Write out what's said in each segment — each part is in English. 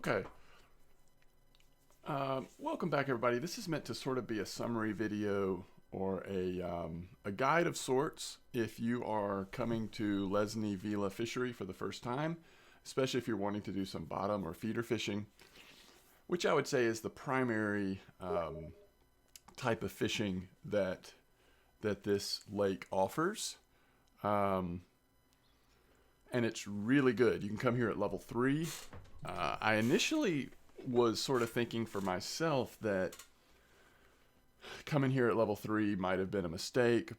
Okay. Welcome back, everybody. This is meant to sort of be a summary video or a guide of sorts if you are coming to Lesni Vila Fishery for the first time, especially if you're wanting to do some bottom or feeder fishing, which I would say is the primary type of fishing that this lake offers. Um, and it's really good. You can come here at level 3. I initially was sort of thinking for myself that coming here at level 3 might have been a mistake,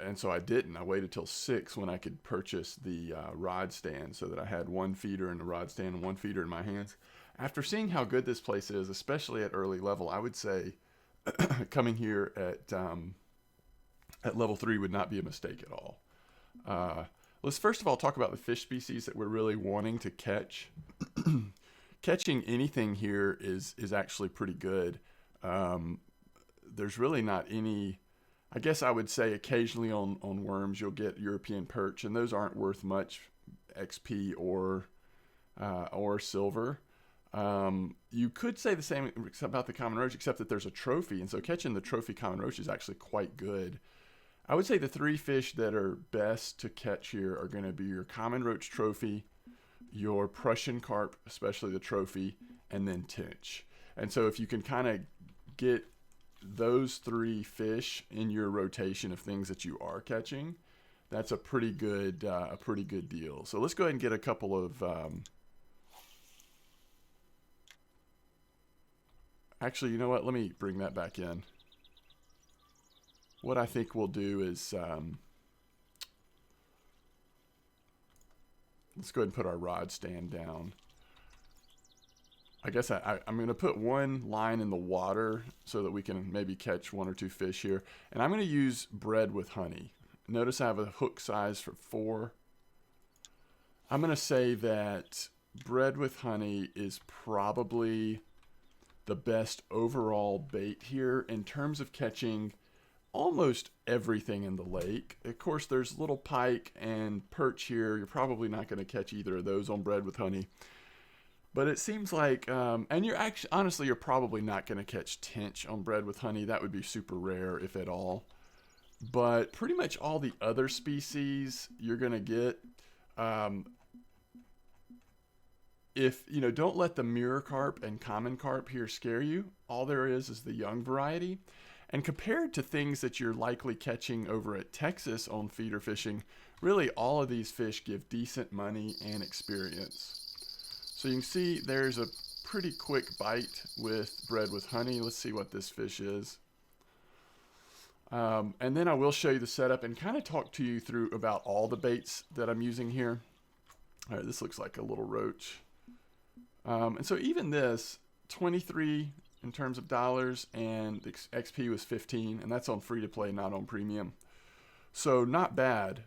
and so I didn't. I waited till 6 when I could purchase the rod stand so that I had one feeder in the rod stand and one feeder in my hands. After seeing how good this place is, especially at early level, I would say coming here at level 3 would not be a mistake at all. Let's first of all talk about the fish species that we're really wanting to catch. Catching anything here is actually pretty good. There's really not any. I guess I would say occasionally on worms you'll get European perch, and those aren't worth much XP or silver. You could say the same about the common roach, except that there's a trophy, and so catching the trophy common roach is actually quite good. I would say the 3 fish that are best to catch here are going to be your common roach trophy, your Prussian carp, especially the trophy, and then tench. And so if you can kind of get those 3 fish in your rotation of things that you are catching, that's a pretty good deal. So let's go ahead and get a couple of actually, you know what? Let me bring that back in. What I think we'll do is let's go ahead and put our rod stand down. I guess I'm going to put one line in the water so that we can maybe catch 1 or 2 fish here. And I'm going to use bread with honey. Notice I have a hook size for 4. I'm going to say that bread with honey is probably the best overall bait here in terms of catching almost everything in the lake. Of course, there's little pike and perch here. You're probably not going to catch either of those on bread with honey. But it seems like, and you're actually, honestly, you're probably not going to catch tench on bread with honey. That would be super rare, if at all. But pretty much all the other species you're going to get. If, don't let the mirror carp and common carp here scare you. All there is the young variety. And compared to things that you're likely catching over at Texas on feeder fishing, really all of these fish give decent money and experience. So you can see there's a pretty quick bite with bread with honey. Let's see what this fish is. And then I will show you the setup and kind of talk to you through about all the baits that I'm using here. All right, this looks like a little roach. And so even this, 23 in terms of dollars, and XP was 15, and that's on free to play, not on premium. So not bad.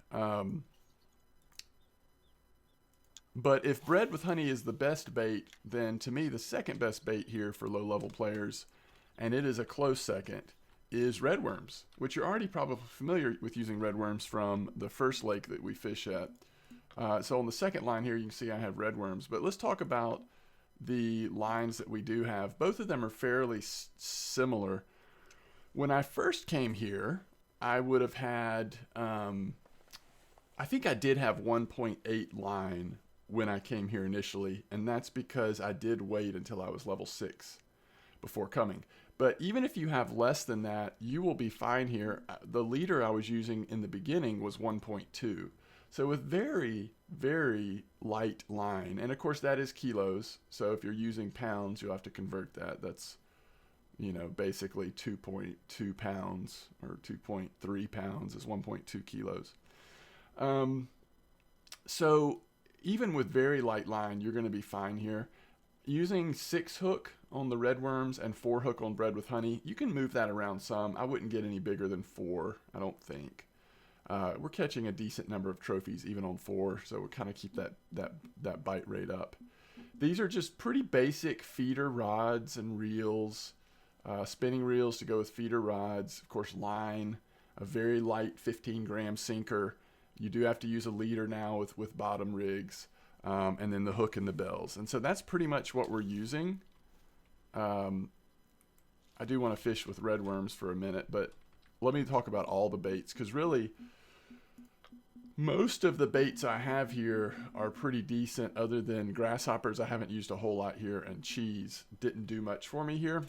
But if bread with honey is the best bait, then to me the second best bait here for low level players, and it is a close second, is red worms, which you're already probably familiar with using red worms from the first lake that we fish at. So on the second line here, you can see I have red worms. But let's talk about the lines that we do have. Both of them are fairly similar. When I first came here, I would have had, I think I did have 1.8 line when I came here initially, and that's because I did wait until I was level 6 before coming. But even if you have less than that, you will be fine here. The leader I was using in the beginning was 1.2. So with very, very light line, and of course that is kilos, so if you're using pounds, you'll have to convert that. That's, basically 2.2 pounds or 2.3 pounds is 1.2 kilos. So even with very light line, you're going to be fine here. Using 6 hook on the red worms and 4 hook on bread with honey, you can move that around some. I wouldn't get any bigger than 4, I don't think. We're catching a decent number of trophies even on 4, so we'll kind of keep that bite rate up. These are just pretty basic feeder rods and reels, spinning reels to go with feeder rods, of course line, a very light 15-gram sinker. You do have to use a leader now with bottom rigs. and then the hook and the bells. And so that's pretty much what we're using. I do want to fish with red worms for a minute, but let me talk about all the baits, because really most of the baits I have here are pretty decent, other than grasshoppers. I haven't used a whole lot here, and cheese didn't do much for me here.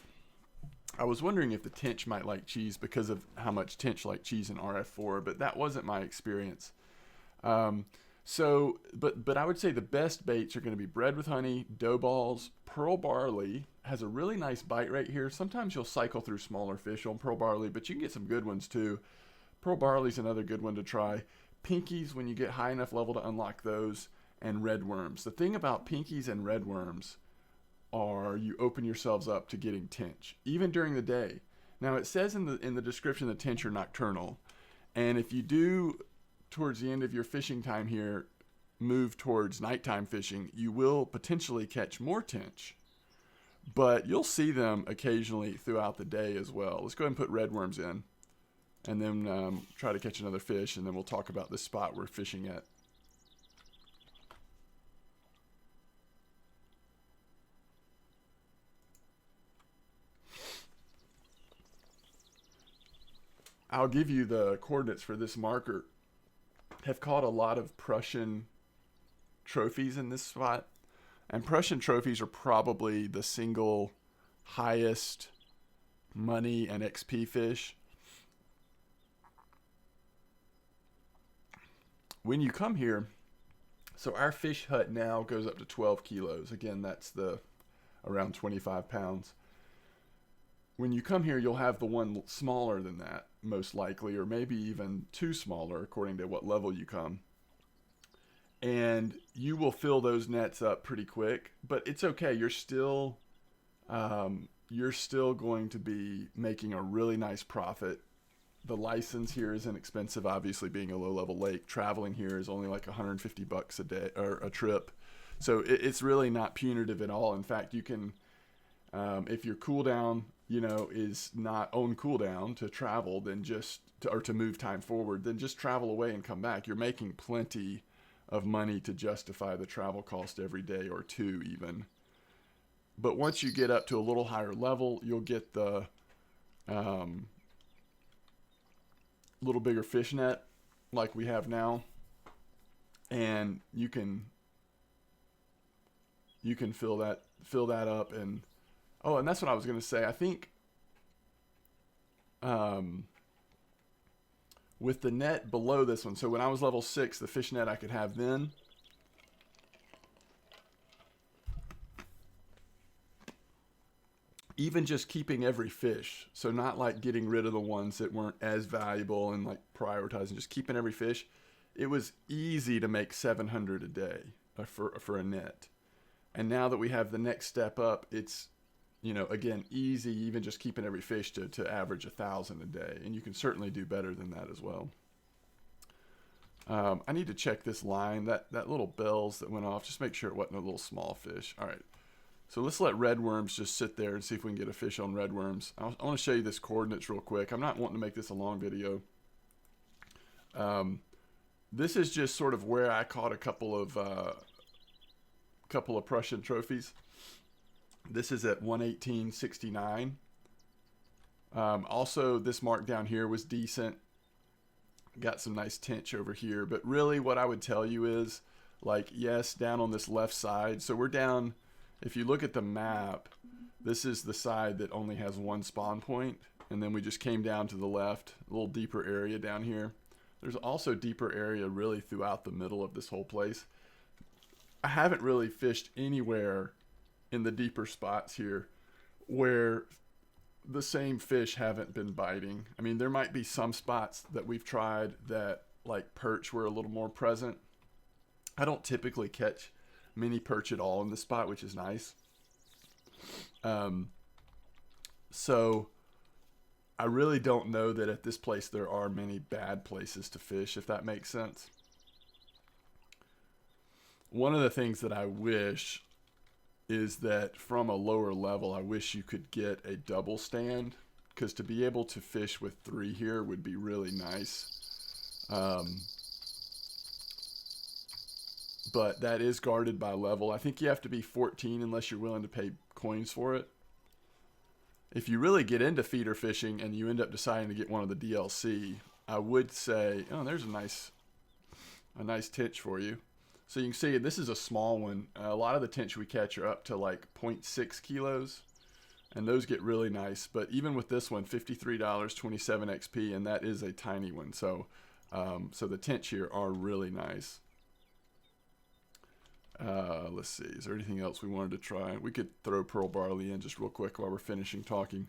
I was wondering if the tench might like cheese because of how much tench like cheese in RF4, but that wasn't my experience. But I would say the best baits are going to be bread with honey, dough balls, pearl barley has a really nice bite right here. Sometimes you'll cycle through smaller fish on pearl barley, but you can get some good ones too. Pearl barley's another good one to try. Pinkies, when you get high enough level to unlock those, and red worms. The thing about pinkies and red worms are you open yourselves up to getting tench, even during the day. Now it says in the description that tench are nocturnal, and if you do towards the end of your fishing time here move towards nighttime fishing, you will potentially catch more tench, but you'll see them occasionally throughout the day as well. Let's go ahead and put red worms in, and then try to catch another fish, and then we'll talk about this spot we're fishing at. I'll give you the coordinates for this marker. Have caught a lot of Prussian trophies in this spot, and Prussian trophies are probably the single highest money and XP fish. When you come here, so our fish hut now goes up to 12 kilos. Again, that's the around 25 pounds. When you come here, you'll have the one smaller than that, most likely, or maybe even two smaller, according to what level you come. And you will fill those nets up pretty quick, but it's okay. You're still going to be making a really nice profit. The license here isn't expensive, obviously, being a low-level lake. Traveling here is only like $150 a day or a trip, so it's really not punitive at all. In fact, you can, if your cooldown, is not on cooldown to travel, then to move time forward, then just travel away and come back. You're making plenty of money to justify the travel cost every day or two even. But once you get up to a little higher level, you'll get the little bigger fish net like we have now, and you can fill that up. And and that's what I was going to say. I think with the net below this one, so when I was level 6, the fish net I could have then, even just keeping every fish, so not like getting rid of the ones that weren't as valuable and like prioritizing, just keeping every fish, it was easy to make 700 a day for a net. And now that we have the next step up, it's again, easy, even just keeping every fish to average 1,000 a day. And you can certainly do better than that as well. I need to check this line, that little bells that went off, just make sure it wasn't a little small fish. All right, so let's let red worms just sit there and see if we can get a fish on red worms. I want to show you this coordinates real quick. I'm not wanting to make this a long video. This is just sort of where I caught a couple of Prussian trophies. This is at 118.69. Also, this mark down here was decent. Got some nice tench over here. But really what I would tell you is, like, yes, down on this left side. So we're down, if you look at the map, this is the side that only has one spawn point. And then we just came down to the left, a little deeper area down here. There's also deeper area really throughout the middle of this whole place. I haven't really fished anywhere in the deeper spots here where the same fish haven't been biting. I mean, there might be some spots that we've tried that like perch were a little more present. I don't typically catch many perch at all in this spot, which is nice. So I really don't know that at this place there are many bad places to fish, if that makes sense. One of the things that I wish is that from a lower level, I wish you could get a double stand, because to be able to fish with 3 here would be really nice. but that is guarded by level. I think you have to be 14 unless you're willing to pay coins for it. If you really get into feeder fishing and you end up deciding to get one of the DLC, I would say, oh, there's a nice tench for you. So you can see this is a small one. A lot of the tench we catch are up to like 0.6 kilos, and those get really nice. But even with this one, $53, 27 XP, and that is a tiny one. So, so the tench here are really nice. Let's see, is there anything else we wanted to try? We could throw pearl barley in just real quick while we're finishing talking.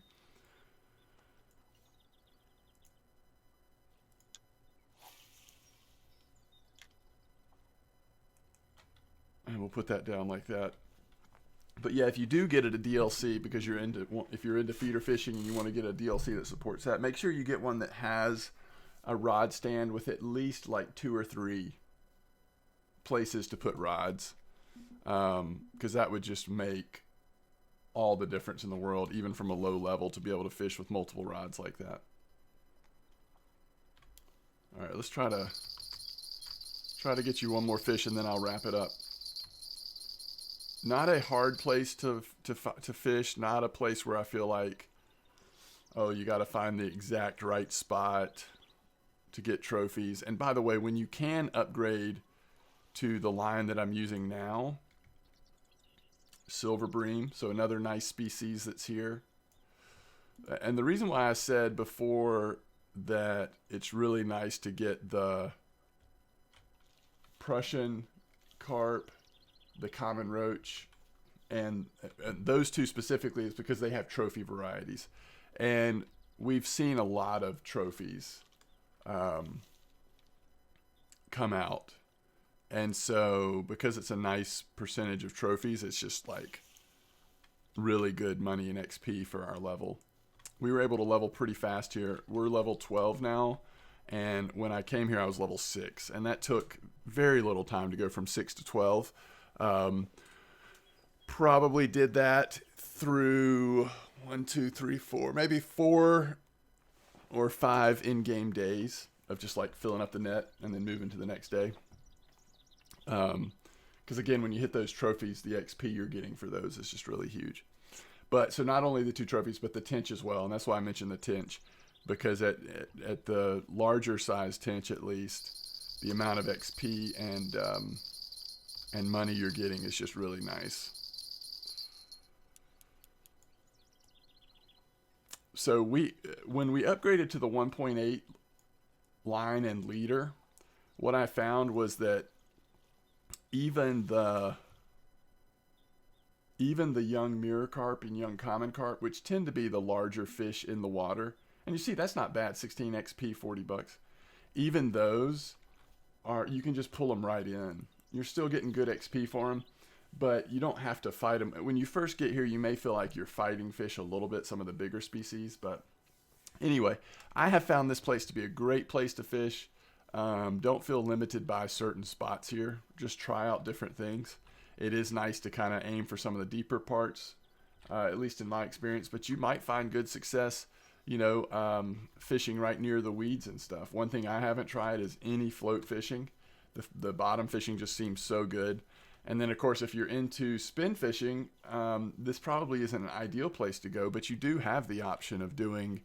And we'll put that down like that. But yeah, if you do get it a DLC because you're if you're into feeder fishing and you want to get a DLC that supports that, make sure you get one that has a rod stand with at least like 2 or 3 places to put rods, because that would just make all the difference in the world, even from a low level, to be able to fish with multiple rods like that. All right, let's try to get you one more fish and then I'll wrap it up. Not a hard place to fish, not a place where I feel like, oh, you got to find the exact right spot to get trophies. And by the way, when you can upgrade to the line that I'm using now, silver bream, so another nice species that's here. And the reason why I said before that it's really nice to get the Prussian carp, the common roach, and those two specifically is because they have trophy varieties. And we've seen a lot of trophies come out. And so because it's a nice percentage of trophies, it's just like really good money and XP for our level. We were able to level pretty fast here. We're level 12 now. And when I came here, I was level 6. And that took very little time to go from 6 to 12. Probably did that through 1, 2, 3, 4, maybe 4 or 5 in-game days of just like filling up the net and then moving to the next day. Because again, when you hit those trophies, the XP you're getting for those is just really huge. But so not only the 2 trophies, but the tench as well. And that's why I mentioned the tench, because at the larger size tench, at least, the amount of XP and money you're getting is just really nice. So when we upgraded to the 1.8 line and leader, what I found was that even the young mirror carp and young common carp, which tend to be the larger fish in the water, and you see that's not bad, 16 XP, 40 bucks. Even those you can just pull them right in. You're still getting good XP for them, but you don't have to fight them. When you first get here, you may feel like you're fighting fish a little bit, some of the bigger species. But anyway, I have found this place to be a great place to fish. Don't feel limited by certain spots here. Just try out different things. It is nice to kind of aim for some of the deeper parts, at least in my experience. But you might find good success, fishing right near the weeds and stuff. One thing I haven't tried is any float fishing. The bottom fishing just seems so good. And then, of course, if you're into spin fishing, this probably isn't an ideal place to go, but you do have the option of doing,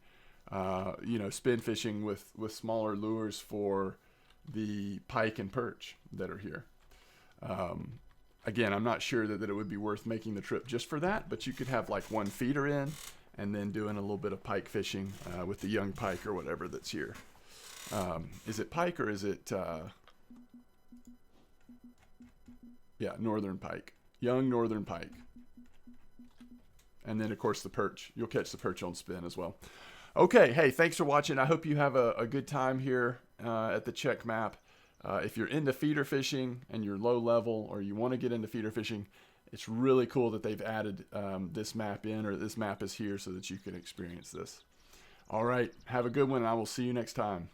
spin fishing with smaller lures for the pike and perch that are here. Again, I'm not sure that it would be worth making the trip just for that, but you could have like one feeder in and then doing a little bit of pike fishing with the young pike or whatever that's here. Is it pike or is it... Yeah, northern pike. Young northern pike. And then, of course, the perch. You'll catch the perch on spin as well. Okay, hey, thanks for watching. I hope you have a good time here at the Czech map. If you're into feeder fishing and you're low level or you want to get into feeder fishing, it's really cool that they've added this map in, or this map is here so that you can experience this. All right, have a good one, and I will see you next time.